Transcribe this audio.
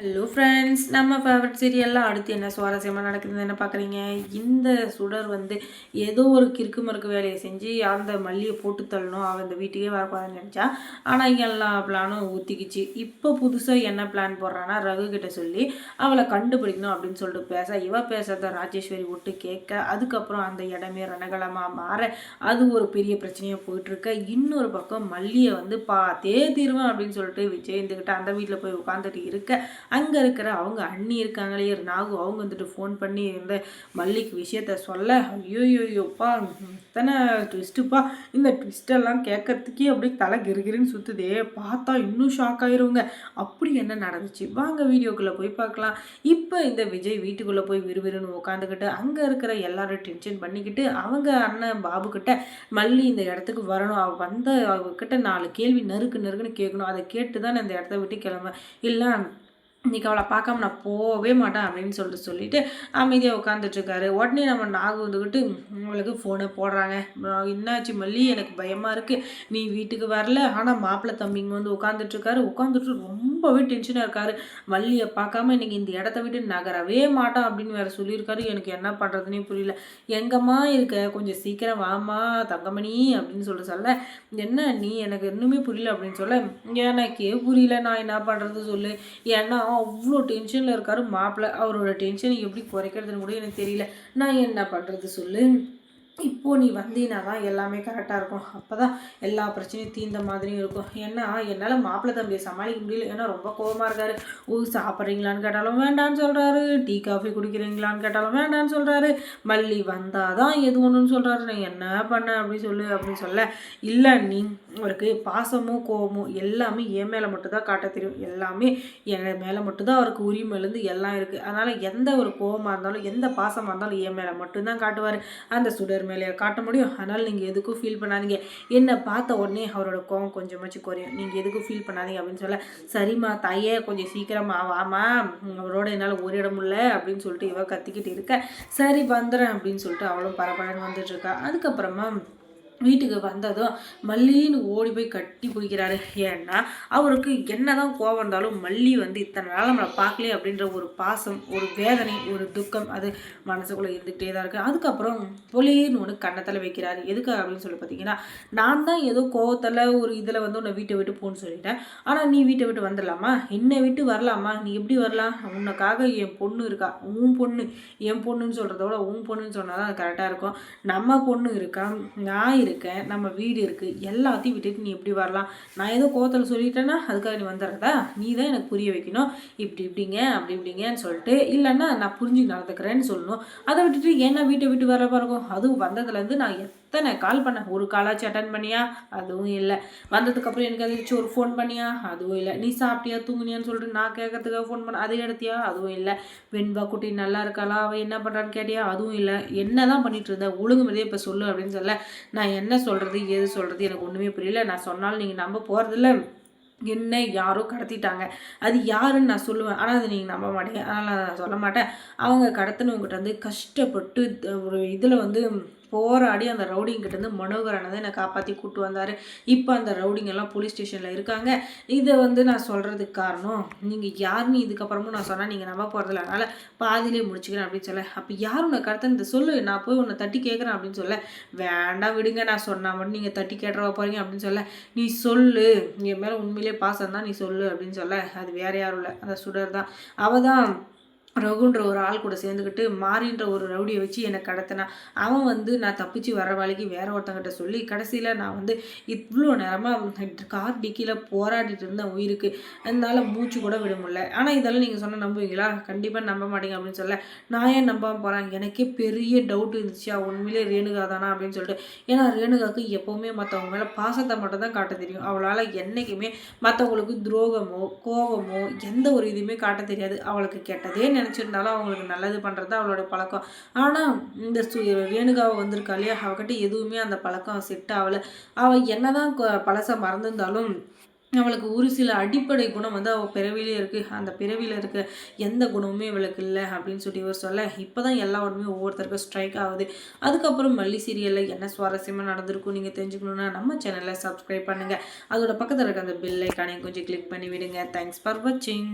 Hello friends, நம்ம favourite சீரியல்லாம் அடுத்து என்ன சுவாரஸ்யமாக நடக்குதுன்னு என்ன பார்க்குறீங்க? இந்த சுடர் ஏதோ ஒரு கிறுக்கு மறுக்கு வேலையை செஞ்சு அந்த மல்லியை போட்டு தள்ளணும், அவள் இந்த வீட்டுக்கே வரக்கூடாதுன்னு நினச்சா. ஆனால் எல்லா பிளானும் ஊற்றிக்கிச்சு. இப்போ புதுசாக என்ன பிளான் போடுறான்னா, ரகு கிட்ட சொல்லி அவளை கண்டுபிடிக்கணும் அப்படின்னு சொல்லிட்டு இவள் பேசுறத ராஜேஸ்வரி விட்டு கேட்க, அதுக்கப்புறம் அந்த இடமே ரணகலமாக மாற அது ஒரு பெரிய பிரச்சனையாக போயிட்டுருக்க. இன்னொரு பக்கம் மல்லியை பார்த்தே தீருவேன் அப்படின்னு சொல்லிட்டு விஜய் இருந்துக்கிட்ட அந்த வீட்டில் போய் உட்காந்துட்டு இருக்க. அங்கே இருக்கிற அவங்க அண்ணி இருக்காங்களே நாகு, அவங்க ஃபோன் பண்ணி இந்த மல்லிக்கு விஷயத்த சொல்ல, ஐயோயோப்பா இத்தனை ட்விஸ்ட்டுப்பா, இந்த ட்விஸ்டெல்லாம் கேட்கறதுக்கே அப்படியே தலை கிருகிருன்னு சுற்றுதே, பார்த்தா இன்னும் ஷாக் ஆயிருங்க. அப்படி என்ன நடந்துச்சு வாங்க வீடியோக்குள்ளே போய் பார்க்கலாம். இப்போ இந்த விஜய் வீட்டுக்குள்ளே போய் விறுவிறுன்னு உட்காந்துக்கிட்டு அங்கே இருக்கிற எல்லாரும் டென்ஷன் பண்ணிக்கிட்டு அவங்க அண்ணன் பாபுக்கிட்ட மல்லி இந்த இடத்துக்கு வரணும், அவகிட்ட 4 கேள்வி நறுக்குன்னு கேட்கணும், அதை கேட்டு தான் நான் இந்த இடத்த விட்டு கிளம்ப, இல்லை இன்றைக்கி அவளை பார்க்காம நான் போகவே மாட்டேன் அப்படின்னு சொல்லிட்டு அமைதியாக உட்காந்துட்ருக்காரு. உடனே நம்ம நாகு உங்களுக்கு ஃபோனை போடுறாங்க. என்னாச்சு மல்லி, எனக்கு பயமாக இருக்குது, நீ வீட்டுக்கு வரல, ஆனால் மாப்பிள்ளை தம்பிங்க உட்காந்துட்டு ரொம்பவே டென்ஷனாக இருக்காரு. மல்லியை பார்க்காம இன்றைக்கி இந்த இடத்த விட்டு நகரவே மாட்டான் அப்படின்னு வேறு சொல்லியிருக்காரு. எனக்கு என்ன பண்ணுறதுனே புரியல. எங்கம்மா இருக்க, கொஞ்சம் சீக்கிரம் வாமா தங்கமணி அப்படின்னு சொல்ல, என்ன நீ எனக்கு இன்னுமே புரியல அப்படின்னு சொல்ல, எனக்கே புரியல, நான் என்ன பண்ணுறது சொல்லு. ஏன்னா அவ்வளோ டென்ஷனில் இருக்கார் மாப்பிள்ளை. அவரோட டென்ஷனை எப்படி குறைக்கிறதுன்னு கூட எனக்கு தெரியல. நான் என்ன பண்ணுறது சொல்லு. இப்போது நீ வந்தீங்கன்னா தான் எல்லாமே கரெக்டாக இருக்கும், அப்போ தான் எல்லா பிரச்சனையும் தீர்ந்த மாதிரியும் இருக்கும். ஏன்னா என்னால் மாப்பிள்ளை தம்பியை சமாளிக்க முடியல. ஏன்னா ரொம்ப கோபமாக இருக்காரு. சாப்பிட்றீங்களான்னு கேட்டாலும் வேண்டான்னு சொல்கிறாரு, டீ காஃபி குடிக்கிறீங்களான்னு கேட்டாலும் வேண்டான்னு சொல்கிறாரு, மல்லி வந்தால் தான் எது ஒன்றுன்னு சொல்கிறாரு. நான் என்ன பண்ணேன் அப்படின்னு சொல்ல, இல்லை நீ அவருக்கு பாசமும் கோபமும் எல்லாமே என் மேலே மட்டும்தான் காட்ட தெரியும், எல்லாமே என் மேலே மட்டும்தான் அவருக்கு உரிமையிலேருந்து எல்லாம் இருக்குது. அதனால் எந்த ஒரு கோபமாக இருந்தாலும் எந்த பாசமாக இருந்தாலும் என் மேலே மட்டும்தான் காட்டுவார், அந்த சுடர் மேலே காட்ட முடியும். அதனால் நீங்கள் எதுக்கும் ஃபீல் பண்ணாதீங்க. என்னை பார்த்த உடனே அவரோட கோவம் கொஞ்சமாச்சும் குறையும், நீங்கள் எதுக்கும் ஃபீல் பண்ணாதீங்க அப்படின்னு சொல்ல, சரிம்மா தாயே கொஞ்சம் சீக்கிரமாக வாமா, அவரோட என்னால் ஒரு இடம் இல்லை அப்படின்னு சொல்லிட்டு இவ கத்திக்கிட்டு இருக்க. சரி வந்துடுறேன் அப்படின்னு சொல்லிட்டு அவளும் பரபரன்னு வந்துட்டுருக்கா. அதுக்கப்புறமா வீட்டுக்கு வந்ததும் மல்லின்னு ஓடி போய் கட்டி பிடிக்கிறாரு. ஏன்னா அவருக்கு என்னதான் கோவம் இருந்தாலும் மல்லி இத்தனை நாள் நம்மளை பார்க்கலையே அப்படின்ற ஒரு பாசம், ஒரு வேதனை, ஒரு துக்கம் அது மனசுக்குள்ளே இருந்துகிட்டே தான் இருக்குது. அதுக்கப்புறம் பொலின்னு ஒன்று கன்னத்தில் வைக்கிறாரு. எதுக்கு அப்படின்னு சொல்லி பார்த்தீங்கன்னா, நான் தான் ஏதோ கோவத்தில் ஒரு இதில் உன்னை வீட்டை விட்டு போன்னு சொல்லிட்டேன், ஆனால் நீ வீட்டை விட்டு வந்துடலாமா, என்னை விட்டு வரலாமா, நீ எப்படி வரலாம், உனக்காக என் பொண்ணு இருக்கா, உன் பொண்ணு, என் பொண்ணுன்னு சொல்கிறத விட உன் பொண்ணுன்னு சொன்னால் தான் அது கரெக்டாக இருக்கும். நம்ம பொண்ணு இருக்கா, நான் இருக்கேன், நம்ம வீடு இருக்குது, எல்லாத்தையும் விட்டுட்டு நீ எப்படி வரலாம், நான் ஏதோ கோவத்தில் சொல்லிட்டேன்னா அதுக்காக நீ வந்துடுறதா, நீ தான் எனக்கு புரிய வைக்கணும், இப்படி இப்படிங்க அப்படி இப்படிங்கன்னு சொல்லிட்டு, இல்லைன்னா நான் புரிஞ்சு நடந்துக்கிறேன்னு சொல்லணும். அதை விட்டுட்டு ஏன்னா வீட்டை விட்டு வர பாருக்கும். அதுவும் வந்ததுலேருந்து நான் எத்தனை கால் பண்ணேன், ஒரு காலாச்சும் அட்டன் பண்ணியா, அதுவும் இல்லை. வந்ததுக்கப்புறம் எனக்கு எதாச்சும் ஒரு ஃபோன் பண்ணியா, அதுவும் இல்லை. நீ சாப்பிட்டியா தூங்குனியான்னு சொல்லிட்டு நான் கேட்கறதுக்காக ஃபோன் பண்ண, அதை எடுத்தியா, அதுவும் இல்லை. வெண்பா குட்டி நல்லா இருக்காளா, அவள் என்ன பண்ணுறான்னு கேட்டியா, அதுவும் இல்லை. என்ன தான் பண்ணிட்டு இருந்தேன், ஒழுங்கு மாதிரியே இப்போ சொல்லு அப்படின்னு சொல்ல, நான் என்ன சொல்கிறது ஏது சொல்கிறது எனக்கு ஒன்றுமே புரியல, நான் சொன்னாலும் நீங்கள் நம்ப போகிறதில்ல, என்ன யாரோ கடத்திட்டாங்க, அது யாருன்னு நான் சொல்லுவேன், ஆனால் அதை நீங்கள் நம்ப மாட்டீங்க, அதனால் நான் சொல்ல மாட்டேன். அவங்க கடத்தினவங்ககிட்ட கஷ்டப்பட்டு ஒரு இதில் போராடி அந்த ரவுடிங்கிட்டேருந்து மனோகரனை என்னை காப்பாற்றி கூப்பிட்டு வந்தார். இப்போ அந்த ரவுடிங்கெல்லாம் போலீஸ் ஸ்டேஷனில் இருக்காங்க. இதை நான் சொல்கிறதுக்கு காரணம், நீங்கள் யாருன்னு இதுக்கப்புறமும் நான் சொன்னால் நீங்கள் நம்ப போகிறதில்ல, அதனால் பாதியிலே முடிச்சுக்கிறேன் அப்படின்னு சொல்ல, அப்போ யார் உன்னை கடத்த சொல்லு, நான் போய் உன்னை தட்டி கேட்குறேன் அப்படின்னு சொல்ல, வேண்டாம் விடுங்க, நான் சொன்னால் மட்டும் நீங்கள் தட்டி கேட்டுறவ போகிறீங்க அப்படின்னு சொல்ல, நீ சொல்லு, என் மேலே உண்மையிலே பாசம் தான், நீ சொல்லு அப்படின்னு சொல்ல, அது வேறு யாரும் இல்லை, அந்த சுடர் தான். அவள் தான் ரகுன்ற ஒரு ஆள் கூட சேர்ந்துக்கிட்டு மாறின்ற ஒரு ரவுடியை வச்சு என்னை கடத்தினான். அவன் நான் தப்பிச்சு வர வேலைக்கு வேற ஒருத்தங்கிட்ட சொல்லி கடைசியில் நான் இவ்வளோ நேரமாக கார் டிக்கியில் போராடிட்டு இருந்தேன் உயிருக்கு, அதனால மூச்சு கூட விட முடியல. ஆனால் இதெல்லாம் நீங்கள் சொன்ன நம்புவீங்களா, கண்டிப்பாக நம்ப மாட்டீங்க அப்படின்னு சொல்ல, நான் ஏன் நம்பாமல் போகிறேன், எனக்கே பெரிய டவுட் இருந்துச்சு உண்மையிலே ரேணுகா தானா அப்படின்னு சொல்லிட்டு. ஏன்னா ரேணுகாவுக்கு எப்போவுமே மற்றவங்க மேலே பாசத்தை மட்டும் தான் காட்ட தெரியும், அவளால் என்றைக்குமே மற்றவங்களுக்கு துரோகமோ கோபமோ எந்த ஒரு இதுவுமே காட்ட தெரியாது. அவளுக்கு கெட்டதே நினச்சிருந்தாலும் அவங்களுக்கு நல்லது பண்ணுறது அவளோட பழக்கம். ஆனால் இந்த ரேணுகாவை வந்திருக்கா இல்லையா, அவகிட்ட எதுவுமே அந்த பழக்கம் செட் ஆகலை. அவள் என்னதான் பழசை மறந்துருந்தாலும் அவளுக்கு ஒரு சில அடிப்படை குணம் அவள் பிறவிலே இருக்குது, அந்த பிறவியில் இருக்க எந்த குணமுமே அவளுக்கு இல்லை அப்படின்னு சொல்லி இவர் சொல்ல, இப்போ தான் எல்லா உடனே ஒவ்வொருத்தருக்கும் ஸ்ட்ரைக் ஆகுது. அதுக்கப்புறம் மல்லி சீரியலில் என்ன சுவாரஸ்யமாக நடந்திருக்கும் நீங்கள் தெரிஞ்சுக்கணுன்னா நம்ம சேனலை சப்ஸ்கிரைப் பண்ணுங்கள், அதோட பக்கத்தில் இருக்க அந்த பெல் ஐக்கானையும் கொஞ்சம் கிளிக் பண்ணி விடுங்க. தேங்க்ஸ் ஃபார் வாட்சிங்.